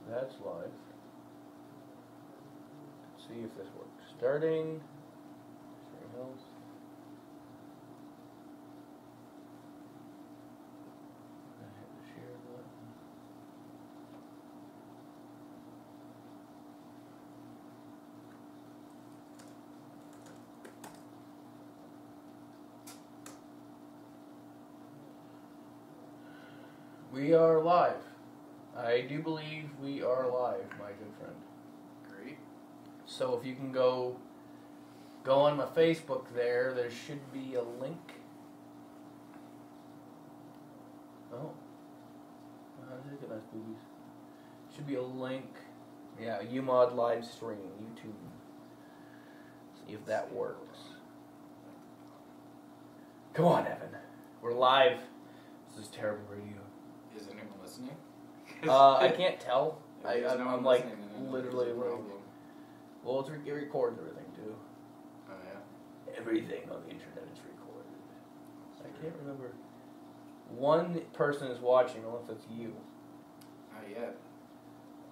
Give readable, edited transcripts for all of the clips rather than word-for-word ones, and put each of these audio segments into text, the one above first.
That's live. Let's see if this works. Starting. Hills. I hit the share button. We are live. I do believe we are live, my good friend. Great. So if you can go on my Facebook there should be a link. Oh. Look at those boobies. Should be a link. Yeah, EuMod live stream, YouTube. See if that works. Come on, Evan. We're live. This is terrible radio. Is anyone listening? I can't tell. I'm like literally like. Well, it records everything too. Oh yeah. Everything on the internet is recorded. I can't remember. One person is watching, unless it's you. Not yet.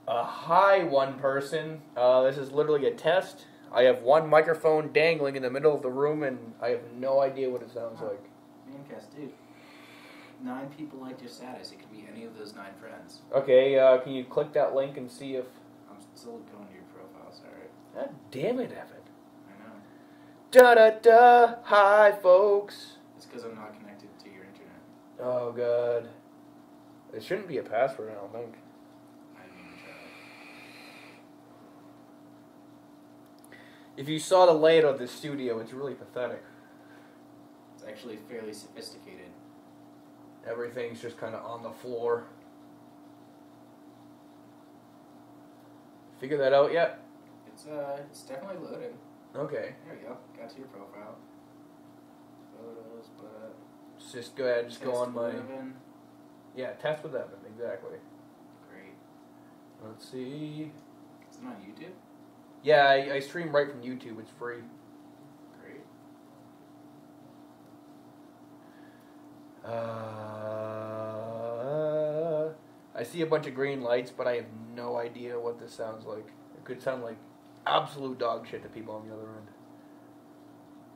Hi, one person. This is literally a test. I have one microphone dangling in the middle of the room, and I have no idea what it sounds like. Mancast, dude. 9 people liked your status. It could be any of those 9 friends. Okay, can you click that link and see if... I'm still going to your profile, sorry. God damn it, Evan. I know. Da-da-da. Hi, folks. It's because I'm not connected to your internet. Oh, God. It shouldn't be a password, I don't think. I didn't even try it. If you saw the layout of the studio, it's really pathetic. It's actually fairly sophisticated. Everything's just kind of on the floor. Figure that out yet? It's definitely loading. Okay. There we go. Got to your profile. Photos, but... Just go ahead, just go on my... Evan. Yeah, test with Evan, exactly. Great. Let's see... Is it on YouTube? Yeah, I stream right from YouTube, it's free. Great. I see a bunch of green lights, but I have no idea what this sounds like. It could sound like absolute dog shit to people on the other end.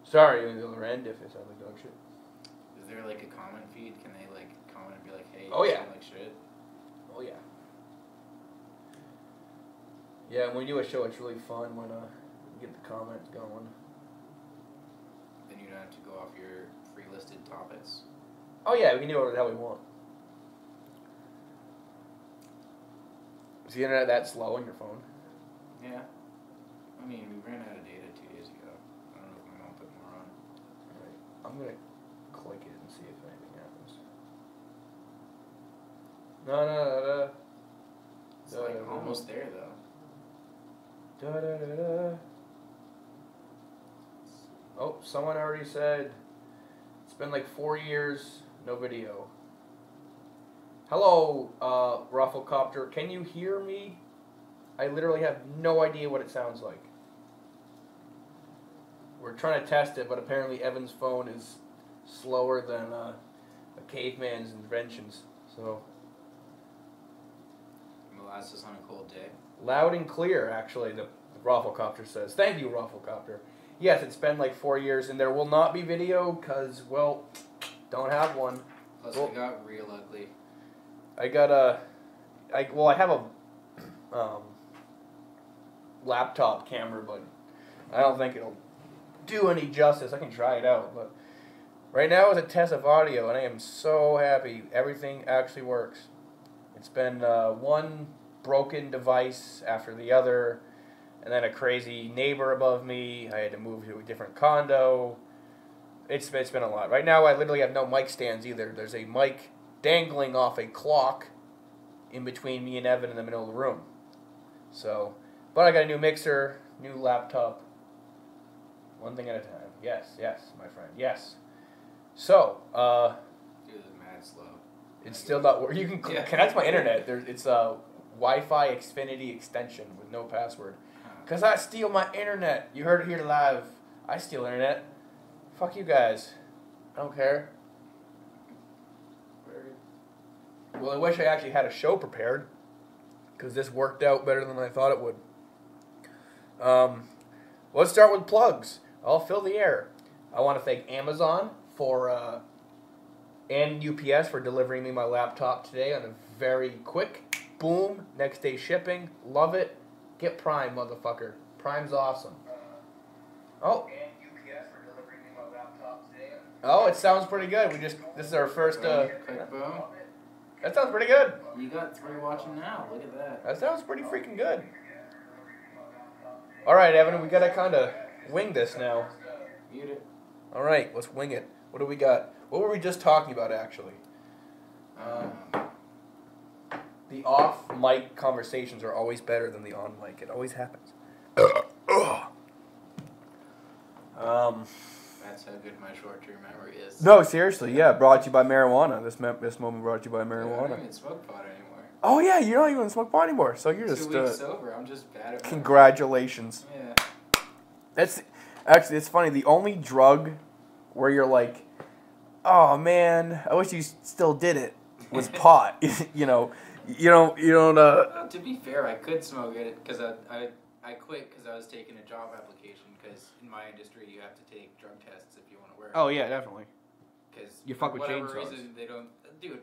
Sorry, on the other end, if it sounds like dog shit. Is there like a comment feed? Can they like comment and be like, hey, Oh, you yeah. sound like shit? Oh, yeah. Yeah, when we do a show, it's really fun when we get the comments going. Then you don't have to go off your free-listed topics. Oh, yeah, we can do whatever the hell we want. Is the internet that slow on your phone? Yeah. I mean, we ran out of data 2 days ago. I don't know if my mom put more on. Right. I'm going to click it and see if anything happens. No. It's like almost there, though. Da-da-da-da. Oh, someone already said it's been like 4 years, no video. Hello, Rufflecopter. Can you hear me? I literally have no idea what it sounds like. We're trying to test it, but apparently Evan's phone is slower than a caveman's inventions. So Molasses on a cold day. loud and clear, actually, the Rufflecopter says. Thank you, Rufflecopter. Yes, it's been like 4 years, and there will not be video because, well, don't have one. Plus, well, we got real ugly. I have a laptop camera, but I don't think it'll do any justice. I can try it out, but right now it's a test of audio, and I am so happy everything actually works. It's been one broken device after the other, and then a crazy neighbor above me. I had to move to a different condo. It's been a lot. Right now I literally have no mic stands either. There's a mic dangling off a clock in between me and Evan in the middle of the room. So, but I got a new mixer, new laptop. One thing at a time. Yes, my friend. Yes. So, Dude, it's mad slow. it's still not working. You can connect to my internet. It's a Wi-Fi Xfinity extension with no password. Because I steal my internet. You heard it here live. I steal internet. Fuck you guys. I don't care. Well, I wish I actually had a show prepared. because this worked out better than I thought it would. Let's start with plugs. I'll fill the air. I want to thank Amazon for and UPS for delivering me my laptop today on a very quick, boom, next day shipping. Love it. Get Prime, motherfucker. Prime's awesome. Oh. And UPS for delivering me my laptop today. Oh, it sounds pretty good. This is our first. Quick boom. That sounds pretty good. You got 3 watching now. Look at that. That sounds pretty freaking good. All right, Evan, we gotta kind of wing this now. Mute it. All right, let's wing it. What do we got? What were we just talking about, actually? The off-mic conversations are always better than the on-mic. It always happens. That's how good my short-term memory is. No, seriously, yeah. Brought to you by marijuana. This moment brought to you by I don't marijuana. even smoke pot anymore. Oh yeah, you're not even smoke pot anymore. So you're just 2 weeks sober. I'm just bad at congratulations. Yeah. That's actually, it's funny. The only drug where you're like, oh man, I wish you still did it, was pot. You don't. To be fair, I could smoke it because I quit because I was taking a job application because in my industry you have to take drug tests if you want to work. Oh yeah, definitely. Because you fuck with whatever chainsaws. Reason they don't. Dude,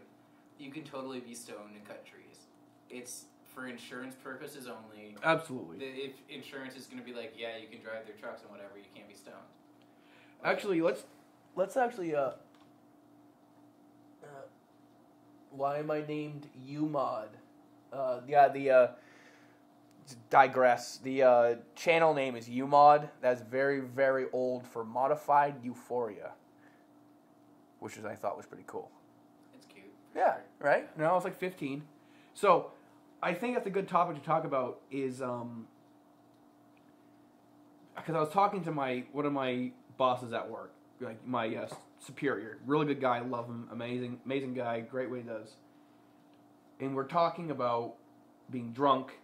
you can totally be stoned and cut trees. It's for insurance purposes only. Absolutely. If insurance is going to be like, yeah, you can drive their trucks and whatever, you can't be stoned. Actually, let's actually why am I named EuMod? Digress. The channel name is EuMod. That's very, very old for modified euphoria, which I thought was pretty cool. It's cute. Yeah, right? No, I was like 15. So, I think that's a good topic to talk about is, because I was talking to one of my bosses at work, like my superior, really good guy, love him, amazing guy, great what he does. And we're talking about being drunk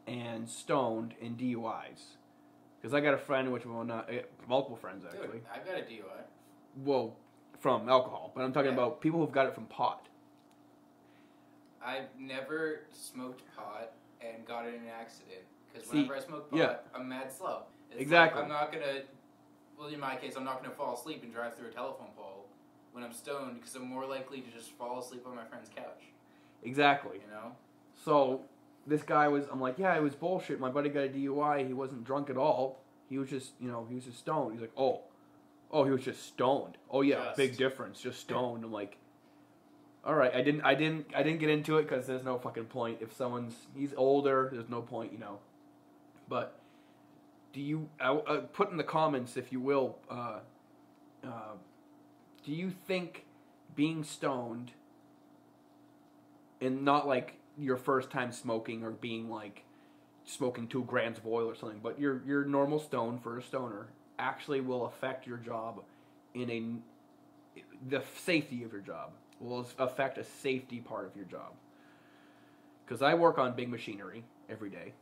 and stoned in DUIs. Because I got a friend, which will not, multiple friends actually. Dude, I've got a DUI. Well, from alcohol, but I'm talking about people who've got it from pot. I've never smoked pot and got in an accident. Because whenever I smoke pot, I'm mad slow. It's exactly. Like I'm not going to, well, in my case, I'm not going to fall asleep and drive through a telephone pole when I'm stoned because I'm more likely to just fall asleep on my friend's couch. Exactly. You know? So, this guy I'm like, yeah, it was bullshit. My buddy got a DUI. He wasn't drunk at all. He was just, he was just stoned. He's like, oh, he was just stoned. Oh yeah, big difference. Just stoned. I'm like, all right. I didn't get into it because there's no fucking point. If he's older, there's no point, But do you put in the comments, if you will, do you think being stoned and not like your first time smoking or being like smoking 2 grams of oil or something, but your normal stone for a stoner actually will affect your job the safety of your job will affect a safety part of your job? Because I work on big machinery every day,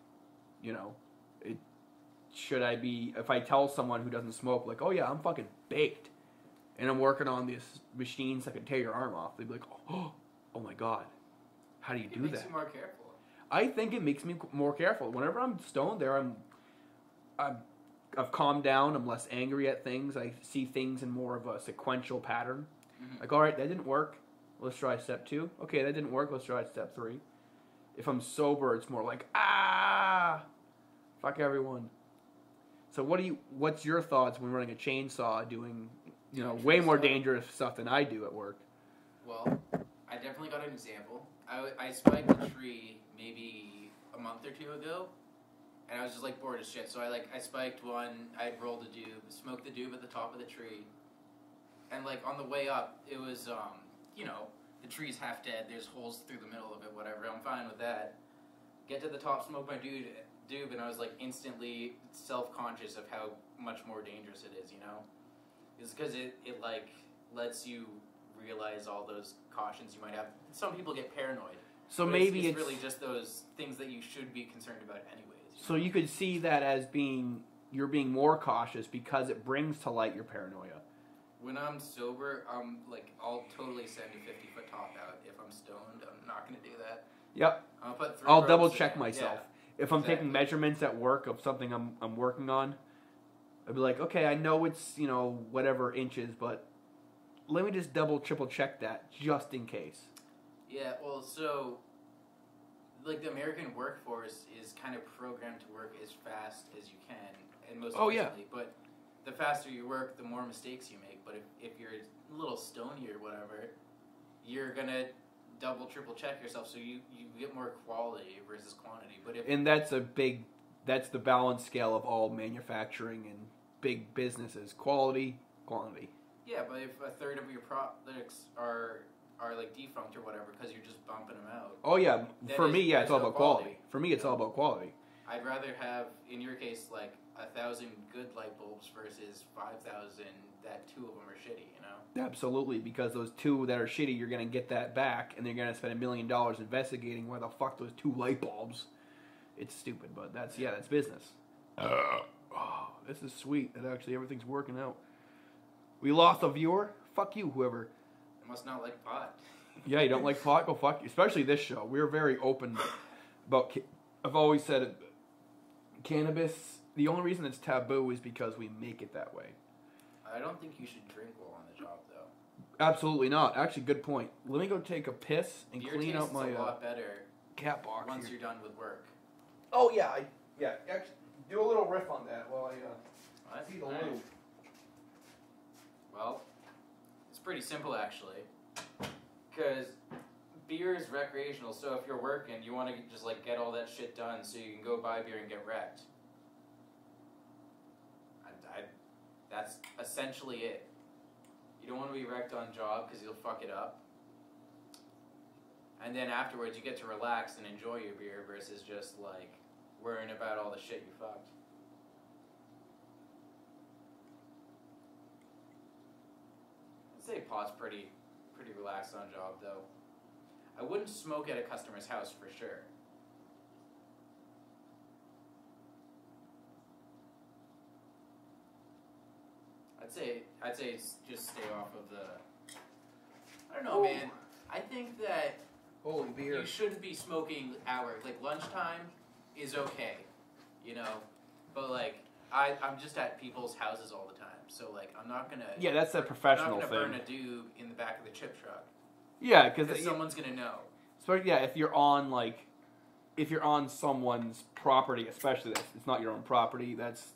if I tell someone who doesn't smoke, like, oh yeah, I'm fucking baked and I'm working on these machines that can tear your arm off, they'd be like, oh my god, how do you do that? It makes you more careful. I think it makes me more careful. Whenever I'm stoned there, I've calmed down. I'm less angry at things. I see things in more of a sequential pattern. Mm-hmm. Like, all right, that didn't work. Let's try step 2. Okay, that didn't work. Let's try step 3. If I'm sober, it's more like, fuck everyone. So what's your thoughts when running a chainsaw doing, way more dangerous stuff than I do at work? Well, I definitely got an example. I spiked a tree maybe a month or 2 ago, and I was just like bored as shit. So I spiked one. I rolled a doob, smoked the doob at the top of the tree, and like on the way up, it was the tree's half dead. There's holes through the middle of it. Whatever. I'm fine with that. Get to the top, smoke my doob, and I was like instantly self-conscious of how much more dangerous it is. It's because it like lets you realize all those cautions you might have. Some people get paranoid. So maybe it's really just those things that you should be concerned about anyways. So you could see that as you're being more cautious because it brings to light your paranoia. When I'm sober, I'll totally send a 50-foot top out. If I'm stoned, I'm not going to do that. Yep. I'll put 3 I'll ropes double in check it. myself. Yeah, If I'm exactly. taking measurements at work of something I'm working on, I'd be like, okay, I know it's, whatever inches, but let me just double, triple check that just in case. Yeah, well, so, like, the American workforce is kind of programmed to work as fast as you can, and most efficiently, but the faster you work, the more mistakes you make. But if you're a little stony or whatever, you're going to double, triple check yourself so you get more quality versus quantity. But And that's the balance scale of all manufacturing and big businesses. Quality, quantity. Yeah, but if a third of your products are like defunct or whatever because you're just bumping them out. Oh yeah, for me, it's all about quality. For me, it's all about quality. I'd rather have, in your case, like 1,000 good light bulbs versus 5,000 that 2 of them are shitty. Absolutely, because those 2 that are shitty, you're gonna get that back, and they're gonna spend $1 million investigating why the fuck those 2 light bulbs. It's stupid, but that's business. Oh, this is sweet. That actually everything's working out. We lost a viewer. Fuck you, whoever. I must not like pot. Yeah, you don't like pot? Go fuck you. Especially this show. We're very open about. I've always said it. Cannabis. The only reason it's taboo is because we make it that way. I don't think you should drink while on the job, though. Absolutely not. Actually, good point. Let me go take a piss and Beer clean out my a lot better cat box once here. you're done with work. Oh yeah, Actually, do a little riff on that while I see the lube. Well, it's pretty simple actually, because beer is recreational. So if you're working, you want to just like get all that shit done, so you can go buy beer and get wrecked. That's essentially it. You don't want to be wrecked on job because you'll fuck it up. And then afterwards, you get to relax and enjoy your beer versus just like worrying about all the shit you fucked. I'd say pot's pretty relaxed on job though. I wouldn't smoke at a customer's house for sure. I'd say just stay off of the. I don't know, man. I think that Holy beer. you shouldn't be smoking hours. Like lunchtime is okay, but like I'm just at people's houses all the time, so like I'm not gonna. Yeah, that's a professional I'm not gonna thing. burn a doob in the back of the chip truck. Yeah, because someone's gonna know. So yeah, if you're on someone's property, especially that it's not your own property, that's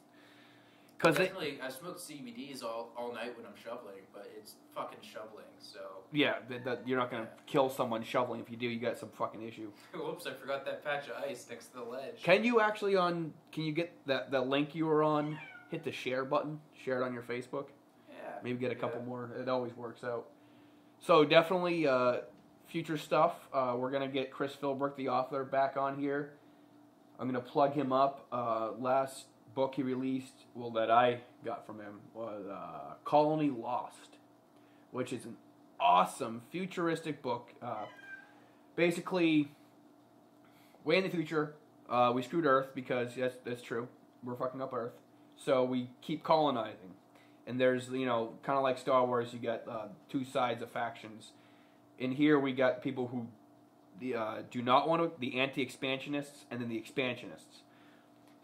because I smoke CBDs all night when I'm shoveling, but it's fucking shoveling, so. Yeah, that you're not gonna kill someone shoveling. If you do, you got some fucking issue. Whoops! I forgot that patch of ice next to the ledge. Can you actually Can you get that link you were on? Hit the share button. Share it on your Facebook. Yeah. Maybe get a couple more. It always works out. So definitely future stuff. We're gonna get Chris Philbrook, the author, back on here. I'm gonna plug him up. Last book he released, that I got from him, was Colony Lost, which is an awesome futuristic book. Basically, way in the future, we screwed Earth because that's true. We're fucking up Earth, so we keep colonizing. And there's kind of like Star Wars, you got 2 sides of factions. In here, we got people who do not want to, the anti-expansionists, and then the expansionists.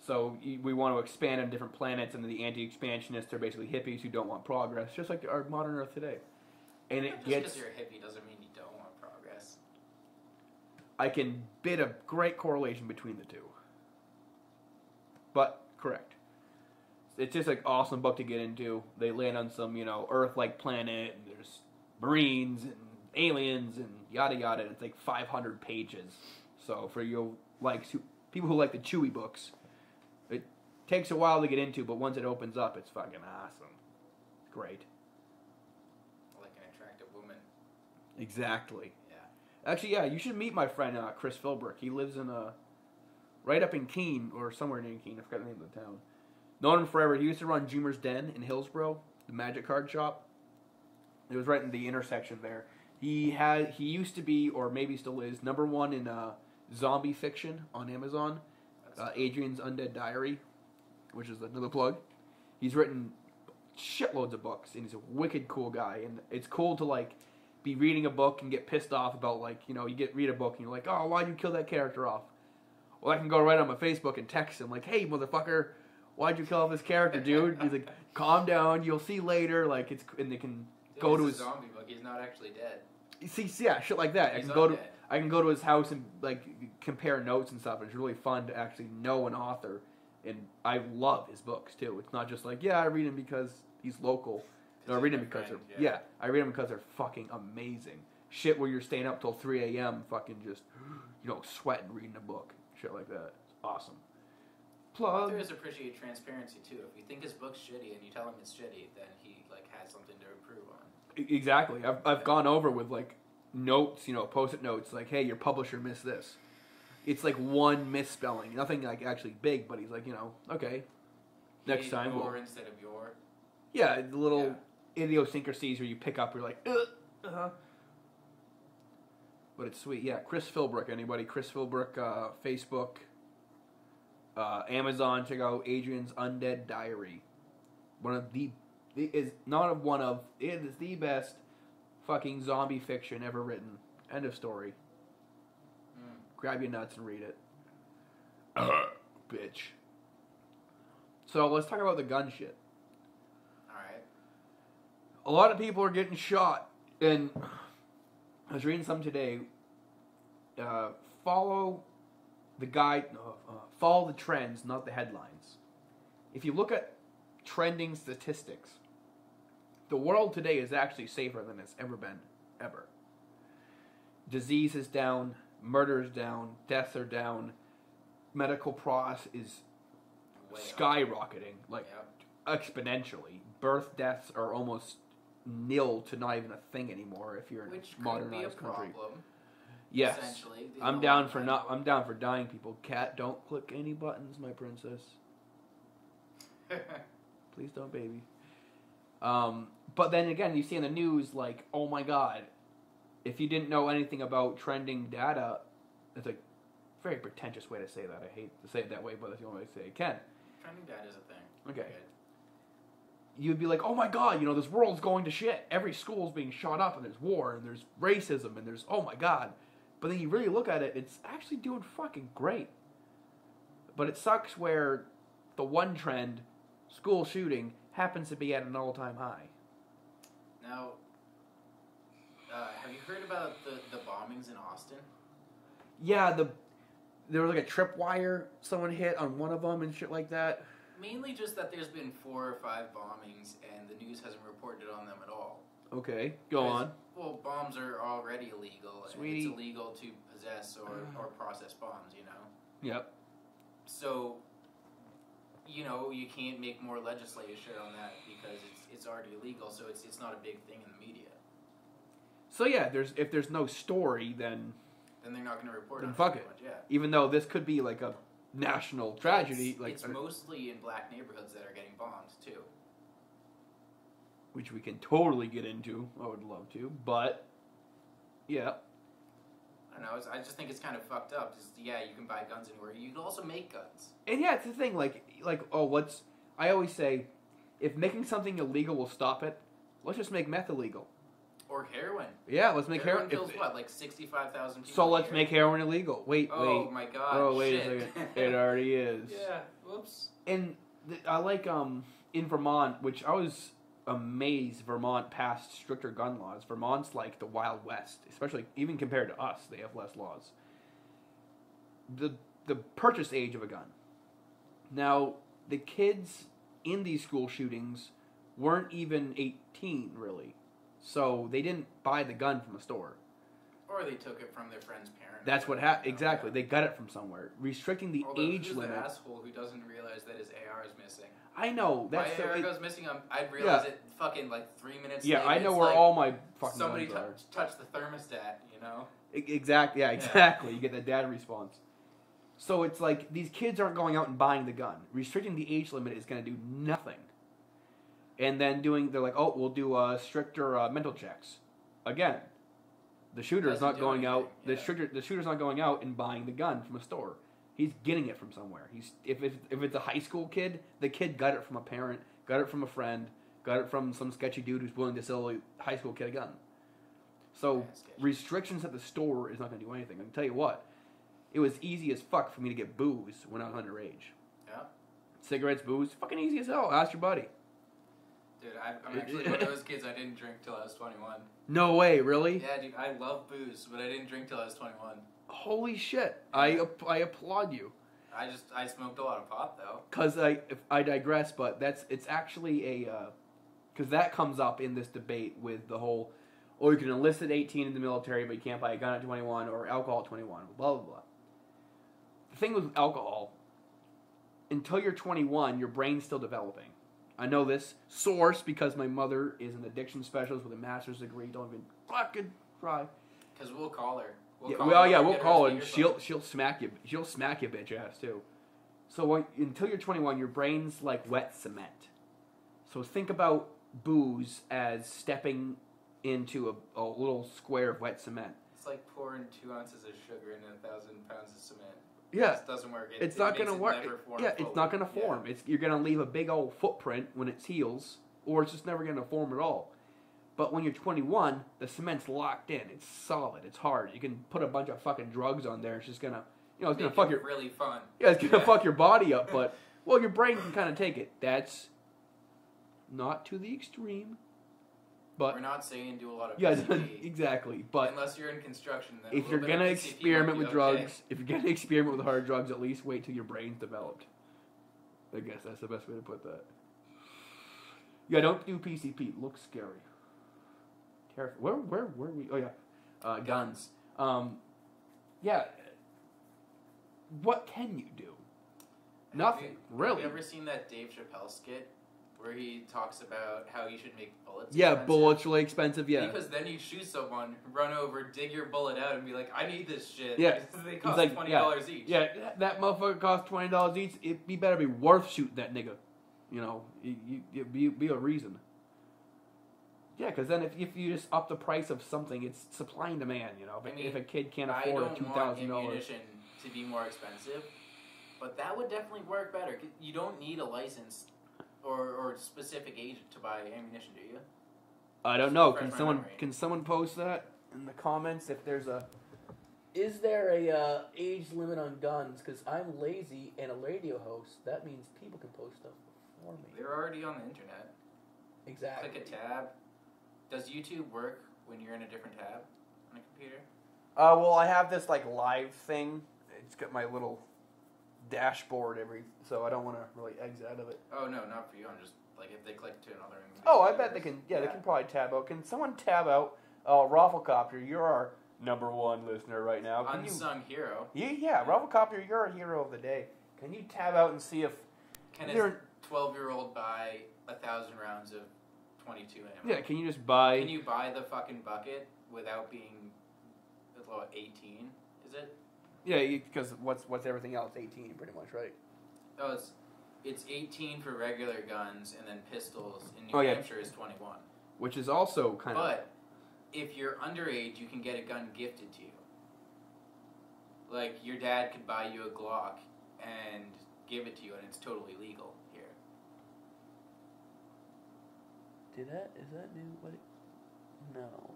So we want to expand on different planets, and then the anti-expansionists are basically hippies who don't want progress, just like our modern Earth today. And just because you're a hippie doesn't mean you don't want progress. I can bid a great correlation between the two. But correct. It's just an awesome book to get into. They land on some, Earth-like planet, and there's Marines and aliens and yada yada. And it's like 500 pages. So for people who like the chewy books, it takes a while to get into, but once it opens up, it's fucking awesome. It's great. Like an attractive woman. Exactly. Yeah. Actually, yeah, you should meet my friend Chris Philbrook. He lives in right up in Keene, or somewhere near Keene. I forgot the name of the town. Known him forever. He used to run Jumer's Den in Hillsborough, the magic card shop. It was right in the intersection there. He used to be, or maybe still is, #1 in zombie fiction on Amazon. Adrian's Undead Diary, which is another plug. He's written shitloads of books, and he's a wicked cool guy. And it's cool to be reading a book and get pissed off about, like, you know, read a book and you're like, oh, why'd you kill that character off? Well, I can go right on my Facebook and text him, like, hey, motherfucker, why'd you kill off this character, dude? He's like, calm down, you'll see later. Like, and they can go to his zombie book. He's not actually dead. See, yeah, shit like that. He's I can go to his house and, like, compare notes and stuff. It's really fun to actually know an author, and I love his books too. It's not just like, yeah, I read him because he's local. No, I read them because I read them because they're fucking amazing. Shit where you're staying up till 3 a.m. fucking just, you know, sweating reading a book. Shit like that. It's awesome. Plug. Authors appreciate transparency too. If you think his book's shitty and you tell him it's shitty, then he like has something to improve on. Exactly. I've gone over with like notes, you know, post-it notes, like, hey, your publisher missed this. It's like one misspelling, nothing like actually big, but he's like, you know, okay, next time. Your instead of your. Yeah, the little idiosyncrasies where you pick up, you're like, But it's sweet. Yeah, Chris Philbrook, anybody? Chris Philbrook, Facebook, Amazon, check out Adrian's Undead Diary. It is the best fucking zombie fiction ever written. End of story. Grab your nuts and read it. Bitch. So let's talk about the gun shit. Alright. A lot of people are getting shot, and I was reading some today. Follow the trends, not the headlines. If you look at trending statistics, the world today is actually safer than it's ever been, ever. Disease is down, murder is down, deaths are down, medical progress is skyrocketing, like exponentially. Birth deaths are almost nil to not even a thing anymore if you're in a modernized country. Yes, I'm down for dying people. Cat, don't click any buttons, my princess. Please don't, baby. But then again, you see in the news, like, oh my god, if you didn't know anything about trending data, it's a very pretentious way to say that. I hate to say it that way, but that's the only way to say it can. Trending data is a thing. Okay. You'd be like, oh my god, you know, this world's going to shit. Every school's being shot up, and there's war, and there's racism, and there's, oh my god. But then you really look at it, it's actually doing fucking great. But it sucks where the one trend, school shooting, happens to be at an all-time high. Now, have you heard about the bombings in Austin? Yeah, there was like a tripwire someone hit on one of them and shit like that. Mainly just that there's been 4 or 5 bombings and the news hasn't reported on them at all. Okay, go on. Well, bombs are already illegal. Sweet. It's illegal to possess or process bombs, you know? Yep. So, you know, you can't make more legislation on that because it's already illegal, so it's not a big thing in the media. So yeah, if there's no story, then they're not going to report on it. Fuck it. Much, yeah. Even though this could be like a national tragedy, it's mostly in black neighborhoods that are getting bombed too. Which we can totally get into. I would love to, but yeah. I don't know. I just think it's kind of fucked up. You can buy guns anywhere. You can also make guns. And yeah, it's the thing. I always say, if making something illegal will stop it, let's just make meth illegal. Or heroin. Yeah, let's make heroin. Heroin kills like 65,000 people. So let's make heroin illegal. Wait. Oh my god. Oh wait shit. a second. It already is. Yeah. Whoops. And I like in Vermont, which I was amazed Vermont passed stricter gun laws. Vermont's like the Wild West, especially even compared to us. They have less laws. The purchase age of a gun. Now, the kids in these school shootings weren't even 18, really. So they didn't buy the gun from a store. Or they took it from their friend's parents. That's what happened. Exactly. They got it from somewhere. Restricting the age limit. Who's the asshole who doesn't realize that his AR is missing? I know. My AR goes missing. I'd realize it fucking like 3 minutes later. Yeah, I know where all my fucking somebody guns are. touched the thermostat, you know? Exactly. Yeah, exactly. You get that data response. So it's like these kids aren't going out and buying the gun. Restricting the age limit is going to do nothing. And then they're like, oh, we'll do stricter mental checks. Again, the shooter is not going out. Yeah. The shooter's not going out and buying the gun from a store. He's getting it from somewhere. If it's a high school kid, the kid got it from a parent, got it from a friend, got it from some sketchy dude who's willing to sell a high school kid a gun. So Yeah, sketchy. restrictions at the store is not going to do anything. I can tell you what, it was easy as fuck for me to get booze when I was underage. Yeah. Cigarettes, booze, fucking easy as hell. Ask your buddy. Dude, I'm actually one of those kids. I didn't drink till I was 21. No way, really? Yeah, dude, I love booze, but I didn't drink till I was 21. Holy shit! I applaud you. I smoked a lot of pot though. Cause I digress, but it's actually because that comes up in this debate with the whole, oh, you can enlist at 18 in the military, but you can't buy a gun at 21 or alcohol at 21. Blah blah blah. The thing with alcohol, until you're 21, your brain's still developing. I know this source because my mother is an addiction specialist with a master's degree. Don't even fucking try. Cause we'll call her. We'll get call her, her and speakerphone. she'll smack you. She'll smack you, bitch ass too. So until you're 21, your brain's like wet cement. So think about booze as stepping into a little square of wet cement. It's like pouring 2 ounces of sugar into 1,000 pounds of cement. Yeah, It doesn't work. it's not makes gonna it work. never form Yeah, it's fully. not gonna form. Yeah. You're gonna leave a big old footprint when it heals, or it's just never gonna form at all. But when you're 21, the cement's locked in. It's solid. It's hard. You can put a bunch of fucking drugs on there. It's just gonna, it's gonna Make fuck it your. really fun. Yeah, it's gonna fuck your body up. But well, your brain can kind of take it. That's not to the extreme. But We're not saying do a lot of yeah, PCP. exactly. But Unless you're in construction, then if a you're little bit gonna of PCP experiment might with be okay. drugs, if you're gonna experiment with hard drugs, at least wait till your brain's developed. I guess that's the best way to put that. Yeah, don't do PCP. It looks scary. Terrifying. Where were we? Oh yeah, guns. Yeah. What can you do? Nothing, really. Have you ever seen that Dave Chappelle skit where he talks about how you should make bullets? Yeah, expensive? bullets really expensive. Yeah. Because then you shoot someone, run over, dig your bullet out, and be like, "I need this shit." Yeah. Because they He's cost like, $20 each. Yeah, that motherfucker costs $20 each. It better be worth shooting that nigga. Be a reason. Yeah, because then if you just up the price of something, it's supply and demand. If a kid can't afford a I don't $2,000, want ammunition to be more expensive, but that would definitely work better. You don't need a license or specific age to buy ammunition, do you? I don't know. Refresh my memory. Can someone post that in the comments if there's a? Is there a age limit on guns? Because I'm lazy and a radio host. That means people can post stuff for me. They're already on the internet. Exactly. Click a tab. Does YouTube work when you're in a different tab on a computer? Well, I have this live thing. It's got my little dashboard so I don't want to really exit out of it. Oh no, not for you. I'm just if they click to another. Oh, I bet they can. Yeah, they can probably tab out. Can someone tab out? Rafflecopter, you're our #1 listener right now. Can Unsung hero. Yeah, Rafflecopter, you're a hero of the day. Can you tab out and see if? Can a 12-year-old buy 1,000 rounds of 22 ammo? Yeah, can you just buy? Can you buy the fucking bucket without being 18? Is it? Yeah, because what's everything else? 18, pretty much, right? Oh, it's 18 for regular guns, and then pistols in New Hampshire is 21. Which is also kind of. But if you're underage, you can get a gun gifted to you. Like your dad could buy you a Glock and give it to you, and it's totally legal here. Is that new? No.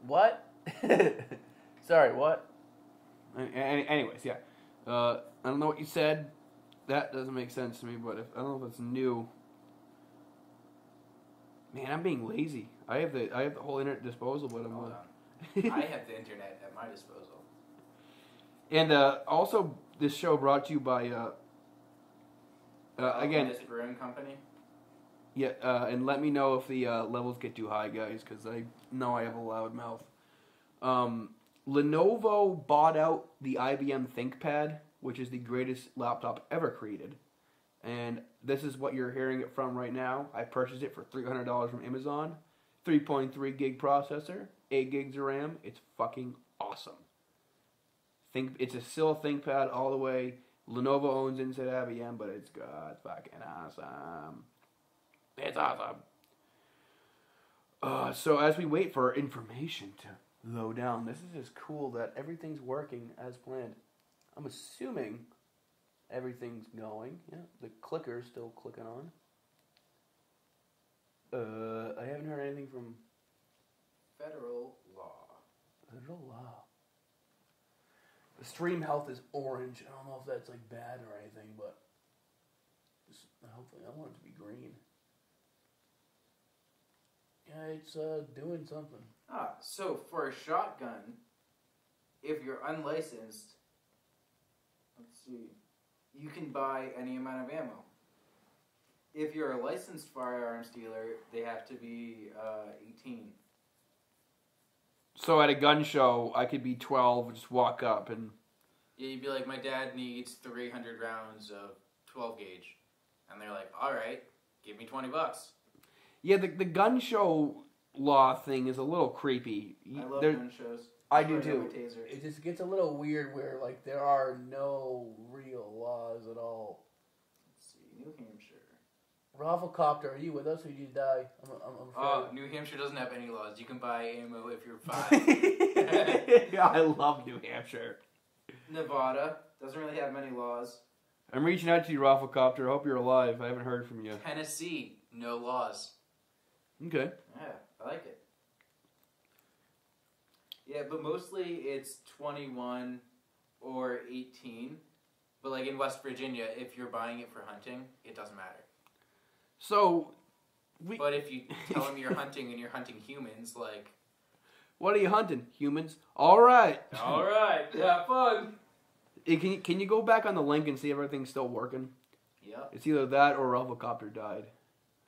What? Sorry, what? Anyways, yeah. I don't know what you said. That doesn't make sense to me, but I don't know if it's new. Man, I'm being lazy. I have the whole internet disposal, but Hold on. I have the internet at my disposal. And also, this show brought to you by again. This brewing company. Yeah, and let me know if the levels get too high, guys, because I know I have a loud mouth. Lenovo bought out the IBM ThinkPad, which is the greatest laptop ever created. And this is what you're hearing it from right now. I purchased it for $300 from Amazon. 3.3 gig processor, 8 gigs of RAM. It's fucking awesome. It's still a ThinkPad all the way. Lenovo owns inside IBM, but it's fucking awesome. It's awesome. So as we wait for information to load down, this is just cool that everything's working as planned. I'm assuming everything's going. Yeah, the clicker's still clicking on. I haven't heard anything from Federal law. federal law. The stream health is orange. I don't know if that's like bad or anything, but hopefully I want it to be green. Yeah, it's doing something. So for a shotgun, if you're unlicensed, let's see, you can buy any amount of ammo. If you're a licensed firearms dealer, they have to be 18. So at a gun show, I could be 12, just walk up and... Yeah, you'd be like, my dad needs 300 rounds of 12 gauge. And they're like, all right, give me $20. Yeah, the gun show law thing is a little creepy. I love gun shows. I do Sorry, too. It just gets a little weird where like there are no real laws at all. Let's see, New Hampshire. Rafflecopter, are you with us or did you die? I'm New Hampshire doesn't have any laws. You can buy ammo if you're 5. Yeah, I love New Hampshire. Nevada doesn't really have many laws. I'm reaching out to you, Rafflecopter. I hope you're alive. I haven't heard from you. Tennessee, no laws. Okay. Yeah, I like it. Yeah, but mostly it's 21 or 18. But like in West Virginia, if you're buying it for hunting, it doesn't matter. So, But if you tell them you're hunting and you're hunting humans, like... What are you hunting? Humans? All right. All right, have fun. Can you go back on the link and see if everything's still working? Yeah. It's either that or Rafflecopter died.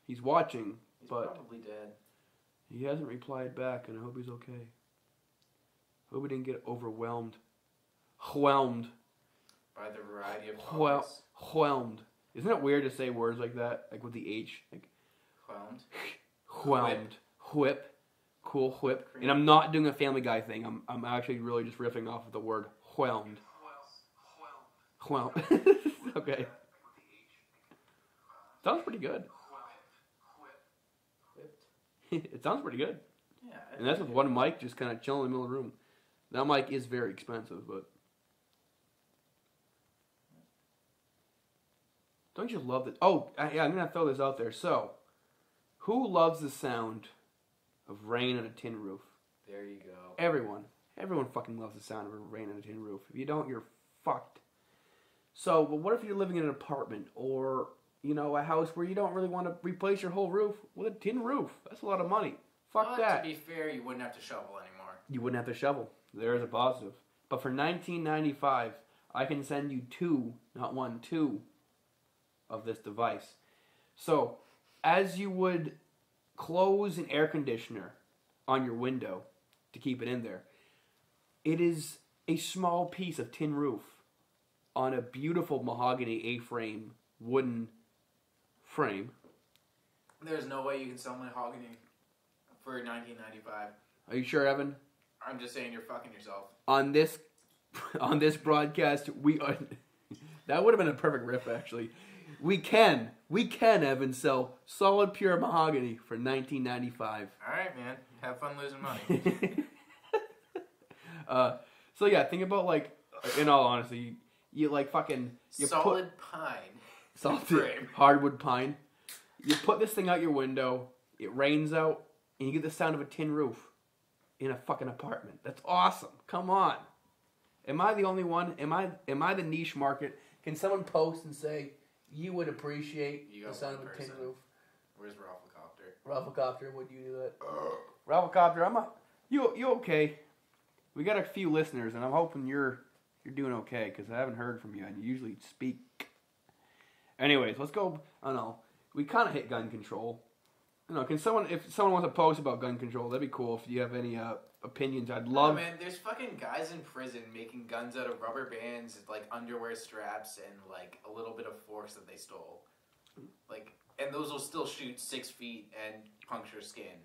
He's watching, He's but probably dead. he hasn't replied back, and I hope he's okay. Hope he didn't get overwhelmed. Whelmed. By the variety of topics. Whelmed. Isn't it weird to say words like that? Like with the H? Like Whelmed. whelmed. Whip. Cool whip. And I'm not doing a Family Guy thing. I'm actually really just riffing off of the word whelmed. Whelmed. Okay. Sounds pretty good. It sounds pretty good. Yeah. And that's with one mic just kind of chilling in the middle of the room. That mic is very expensive, but... Don't you love it? Oh, yeah, I'm going to throw this out there. So, who loves the sound of rain on a tin roof? There you go. Everyone. Everyone fucking loves the sound of rain on a tin roof. If you don't, you're fucked. So, but what if you're living in an apartment or, you know, a house where you don't really want to replace your whole roof with a tin roof? That's a lot of money. Fuck that. To be fair, you wouldn't have to shovel anymore. You wouldn't have to shovel. There's a positive. But for $19.95, I can send you 2, not 1, 2 of this device. So, as you would close an air conditioner on your window to keep it in there, it is a small piece of tin roof on a beautiful mahogany A-frame wooden frame. There's no way you can sell mahogany for $19.95. Are you sure, Evan? I'm just saying you're fucking yourself. On this broadcast, we are... That would have been a perfect riff, actually. We can, Evan, sell solid pure mahogany for $19.95. All right, man. Have fun losing money. So yeah, think about like, in all honesty, you like fucking solid pine. Solid hardwood pine. You put this thing out your window. It rains out, and you get the sound of a tin roof in a fucking apartment. That's awesome. Come on. Am I the only one? Am I the niche market? Can someone post and say you would appreciate the sound of a tin roof? Where's Rafflecopter? Rafflecopter, would you do that? Rafflecopter, you okay? We got a few listeners, and I'm hoping you're doing okay because I haven't heard from you. I usually speak. Anyways, let's go. I don't know. We kind of hit gun control. You know, if someone wants to post about gun control, that'd be cool. If you have any opinions, I'd love. Oh, man, there's fucking guys in prison making guns out of rubber bands, like underwear straps, and like a little bit of force that they stole. Like, and those will still shoot 6 feet and puncture skin.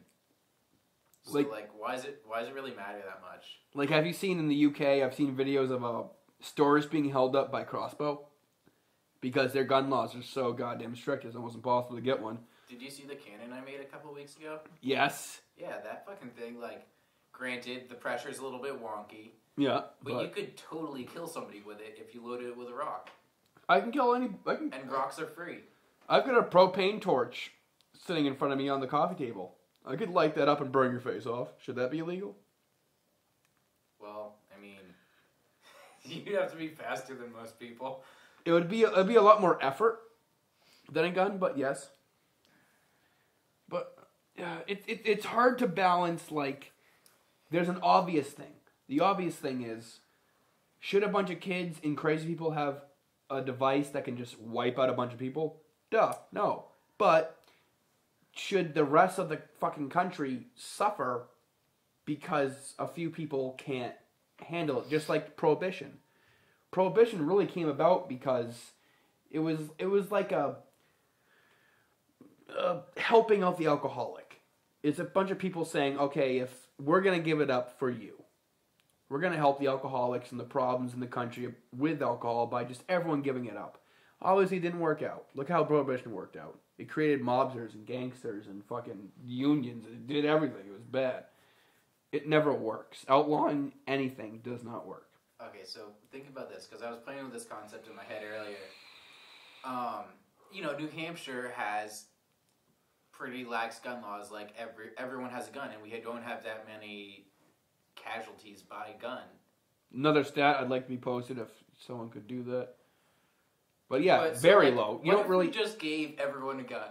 So like why does it really matter that much? Like, have you seen in the UK? I've seen videos of stores being held up by crossbow because their gun laws are so goddamn strict. It's almost impossible to get one. Did you see the cannon I made a couple weeks ago? Yes. Yeah, that fucking thing. Like, granted, the pressure's a little bit wonky. Yeah, but you could totally kill somebody with it if you loaded it with a rock. I can kill any. And rocks are free. I've got a propane torch, sitting in front of me on the coffee table. I could light that up and burn your face off. Should that be illegal? Well, I mean, you'd have to be faster than most people. It'd be a lot more effort than a gun, but yes. But it's hard to balance, like, there's an obvious thing. The obvious thing is, should a bunch of kids and crazy people have a device that can just wipe out a bunch of people? Duh, no. But should the rest of the fucking country suffer because a few people can't handle it? Just like Prohibition. Prohibition really came about because it was like a helping out the alcoholic. It's a bunch of people saying, okay, if we're going to give it up for you, we're going to help the alcoholics and the problems in the country with alcohol by just everyone giving it up. Obviously, it didn't work out. Look how Prohibition worked out. It created mobsters and gangsters and fucking unions. It did everything. It was bad. It never works. Outlawing anything does not work. Okay, so think about this, because I was playing with this concept in my head earlier. New Hampshire has pretty lax gun laws. Like, everyone has a gun, and we don't have that many casualties by gun. Another stat I'd like to be posted if someone could do that. But yeah, very low. You don't really. What if we just gave everyone a gun?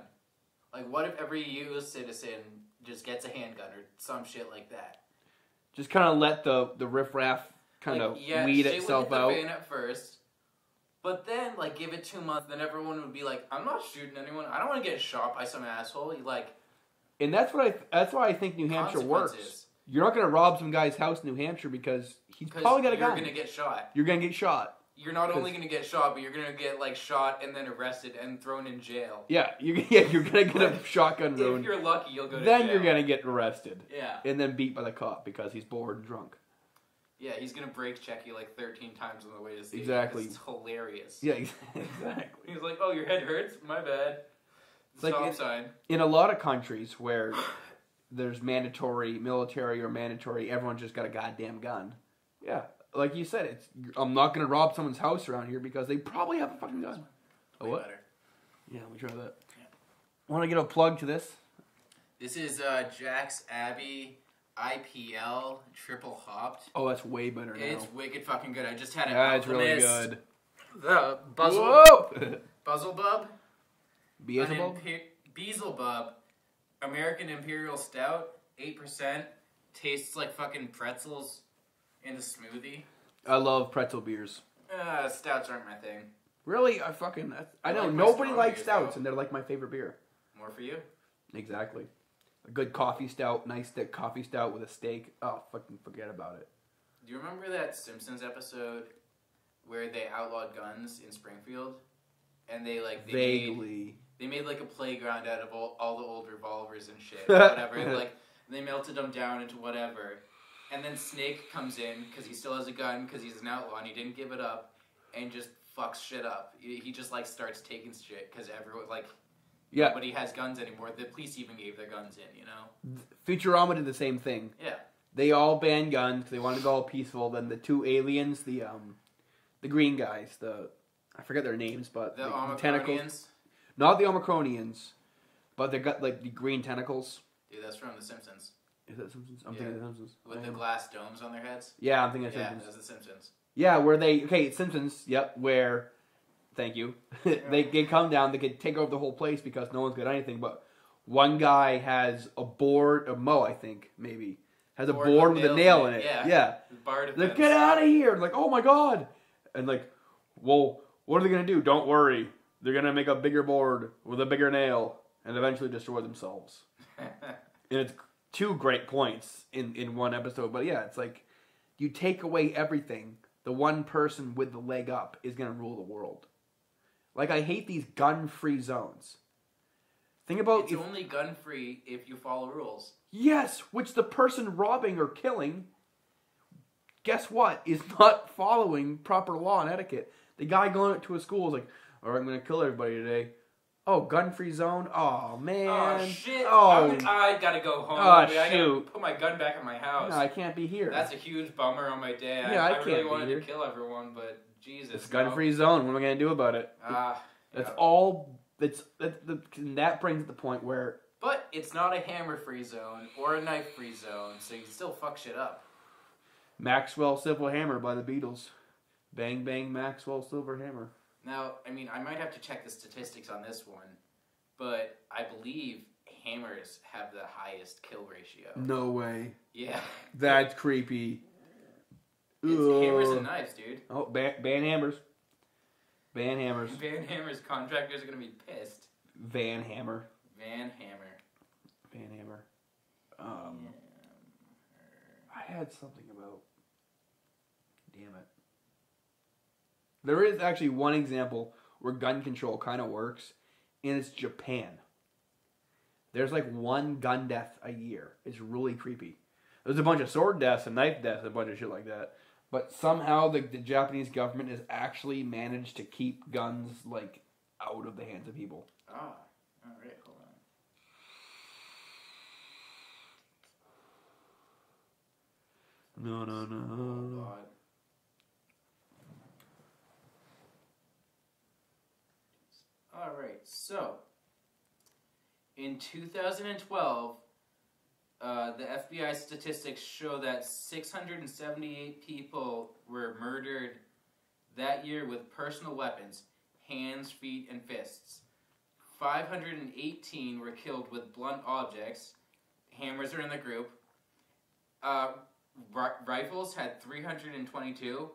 Like, what if every U.S. citizen just gets a handgun or some shit like that? Just kind of let the riffraff kind of weed itself out. Yeah, at first, but then give it 2 months, then everyone would be like, "I'm not shooting anyone. I don't want to get shot by some asshole." And that's why I think New Hampshire works. You're not going to rob some guy's house in New Hampshire because he's probably got a gun. You're going to get shot. You're going to get shot. You're not only going to get shot, but you're going to get shot and then arrested and thrown in jail. Yeah, you're going to get a shotgun ruined. If you're lucky, you'll go to jail. Then you're going to get arrested. Yeah. And then beat by the cop because he's bored and drunk. Yeah, he's going to brake check you 13 times on the way to see Exactly. you. It's hilarious. Yeah, exactly. He's like, "Oh, your head hurts? My bad." Stop sign. In a lot of countries where there's mandatory military or mandatory, everyone's just got a goddamn gun. Yeah. Like you said, I'm not going to rob someone's house around here because they probably have a fucking gun. Way what? Better. Yeah, let me try that. Yeah. Want to get a plug to this? This is Jack's Abbey IPL triple hopped. Oh, that's way better now. It's wicked fucking good. I just had it. Yeah, it's really good. The Buzzlebub. Beelzebub. American Imperial Stout, 8%. Tastes like fucking pretzels in a smoothie. I love pretzel beers. Stouts aren't my thing. Really? I know nobody likes stouts, and they're like my favorite beer. More for you? Exactly. A good coffee stout, nice thick coffee stout with a steak. Oh, fucking forget about it. Do you remember that Simpsons episode where they outlawed guns in Springfield? And they vaguely made a playground out of all the old revolvers and shit, whatever. And, they melted them down into whatever. And then Snake comes in because he still has a gun because he's an outlaw and he didn't give it up, and just fucks shit up. He just starts taking shit because everyone nobody has guns anymore. The police even gave their guns in, you know. Futurama did the same thing. Yeah. They all banned guns because they wanted to go all peaceful. Then the two aliens, the green guys, I forget their names, but the tentacles. Not the Omicronians, but they got the green tentacles. Dude, that's from The Simpsons. Is that Simpsons? I'm thinking of The Simpsons. With the glass domes on their heads? Yeah, I'm thinking of Simpsons. Yeah, that's The Simpsons. Yeah, where Simpsons, yep, where, thank you, they come down, they could take over the whole place because no one's got anything, but one guy has a board, Mo, I think, maybe, has a board with a nail in it. Yeah. Like, get out of here! Like, oh my god! And well, what are they going to do? Don't worry. They're going to make a bigger board with a bigger nail and eventually destroy themselves. And it's two great points in one episode. But yeah, it's you take away everything, the one person with the leg up is going to rule the world. I hate these gun-free zones. Think about... It's only gun-free if you follow rules. Yes, which the person robbing or killing, guess what, is not following proper law and etiquette. The guy going to a school is like, all right, I'm going to kill everybody today. Oh, gun-free zone? Oh, man. Oh, shit. Oh. I got to go home. Oh, shoot. I got to put my gun back in my house. No, I can't be here. That's a huge bummer on my day. Yeah, I really can't wanted be here. to kill everyone, but Jesus. It's gun-free zone. What am I going to do about it? That's all... And that brings it to the point where But it's not a hammer-free zone or a knife-free zone, so you can still fuck shit up. Maxwell Silver Hammer by the Beatles. Bang, bang, Maxwell Silver Hammer. Now, I mean, I might have to check the statistics on this one, but I believe hammers have the highest kill ratio. No way. Yeah. That's creepy. It's hammers and knives, dude. Oh, ban hammers. Ban hammers. Van Hammer's contractors are going to be pissed. Van Hammer. Van Hammer. Van Hammer. I had something about... Damn it. There is actually one example where gun control kind of works, and it's Japan. There's like one gun death a year. It's really creepy. There's a bunch of sword deaths and knife deaths and a bunch of shit like that. But somehow the Japanese government has actually managed to keep guns like out of the hands of people. Ah, alright, hold on. No. Oh, God. Alright, so in 2012, the FBI statistics show that 678 people were murdered that year with personal weapons, hands, feet, and fists. 518 were killed with blunt objects. Hammers are in the group. Rifles had 322,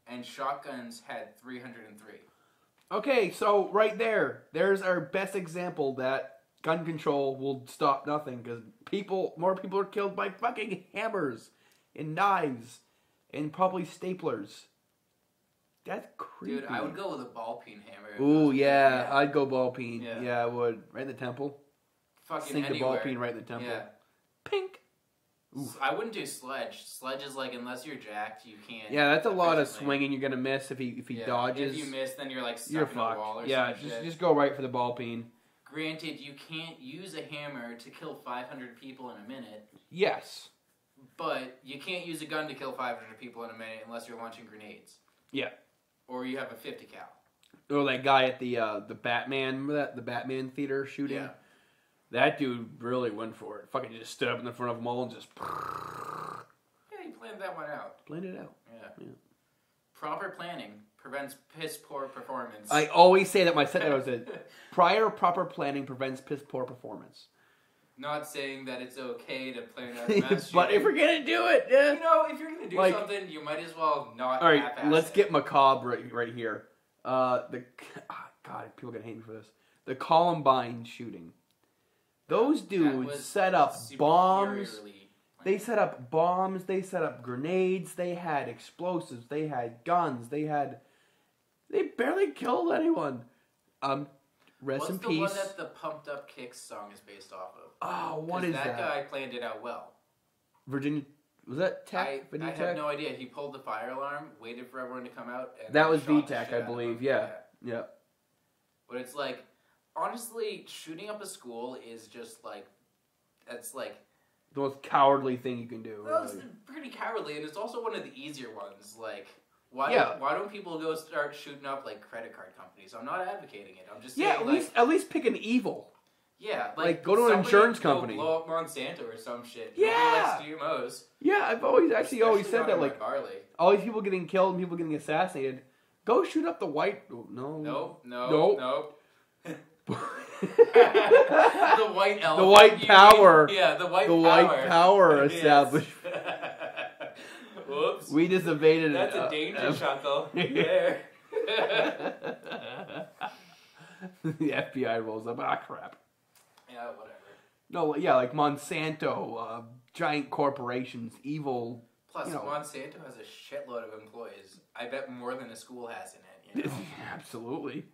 and shotguns had 303. Okay, so right there's our best example that gun control will stop nothing, because more people are killed by fucking hammers and knives and probably staplers. That's creepy. Dude, I would go with a ball peen hammer. Ooh, yeah, I'd go ball peen. Yeah. Yeah, I would. Right in the temple. Fucking Sink anywhere. a ball peen right in the temple. Yeah. Pink. Oof. I wouldn't do sledge. Sledge is like, unless you're jacked, you can't. Yeah, that's a lot of efficiently. swinging you're gonna miss if he dodges. If you miss, then you're like stuck You're in fucked. a wall or Yeah, some shit. just go right for the ball peen. Granted, you can't use a hammer to kill 500 people in a minute, Yes. but you can't use a gun to kill 500 people in a minute unless you're launching grenades. Yeah. Or you have a 50 cal. Or that guy at the Batman, remember that? The Batman theater shooting? Yeah. That dude really went for it. Fucking just stood up in the front of them all and just Yeah, you planned that one out. planned it out. Yeah. Proper planning prevents piss poor performance. I always say that my set was it. Prior proper planning prevents piss poor performance. Not saying that it's okay to plan out a mass But if shooting. we're gonna do it, yeah. You know, if you're gonna do Like- something, you might as well not. All right, half-ass let's it. get macabre right here. God, people are gonna hate me for this. The Columbine shooting. Those That dudes was set up bombs. superiorly They planned. set up bombs. They set up grenades. They had explosives. They had guns. They barely killed anyone. Rest What's in the peace. one that the Pumped Up Kicks song is based off of? Oh, what 'Cause is that? that guy planned it out well. Virginia. Was that Tech? I Virginia have Tech? no idea. He pulled the fire alarm, waited for everyone to come out, and That then was shot the VTech, shit I out of believe. them. Yeah. Yeah. But it's like, honestly, shooting up a school is just like, that's like, The most cowardly thing you can do. well, it's Really. pretty cowardly, and it's also one of the easier ones. Like, why don't people go start shooting up like credit card companies? I'm not advocating it. I'm just saying, Yeah, at least pick an evil. yeah, like, go to an somebody insurance go company. blow up Monsanto or some shit. Yeah. Nobody likes GMOs. Yeah, I've always said Especially that. not Like, barley. all these people getting killed and people getting assassinated. Go shoot up the white. No. Nope. Nope. The white elephant. The white you power. mean? Yeah, the white The power. white power Yes. establishment. Whoops. We just evaded. That's a danger chuckle. There. The FBI rolls up. Ah, crap. Yeah, whatever. No, yeah, like Monsanto, giant corporations, evil. Plus, You know. Monsanto has a shitload of employees. I bet more than a school has in it. You know? Absolutely.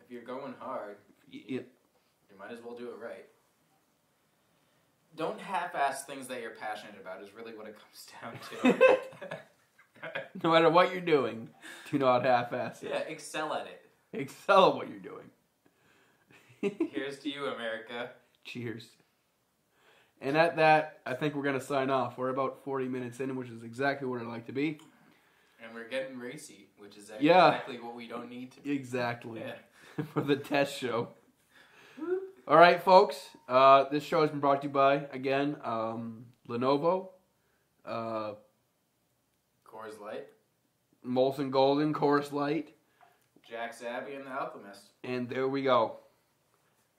If you're going hard, you might as well do it right. Don't half-ass things that you're passionate about is really what it comes down to. No matter what you're doing, do not half-ass it. Yeah, excel at it. Excel at what you're doing. Here's to you, America. Cheers. And at that, I think we're going to sign off. We're about 40 minutes in, which is exactly where I'd like to be. And we're getting racy, which is Yeah. exactly what we don't need to be. Exactly. Yeah. For the test show. All right, folks. This show has been brought to you by, again, Lenovo, Coors Light, Molson Golden, Coors Light. Jack Sabby, and the Alchemist. And there we go.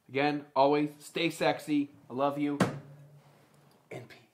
Again, always stay sexy. I love you. In peace.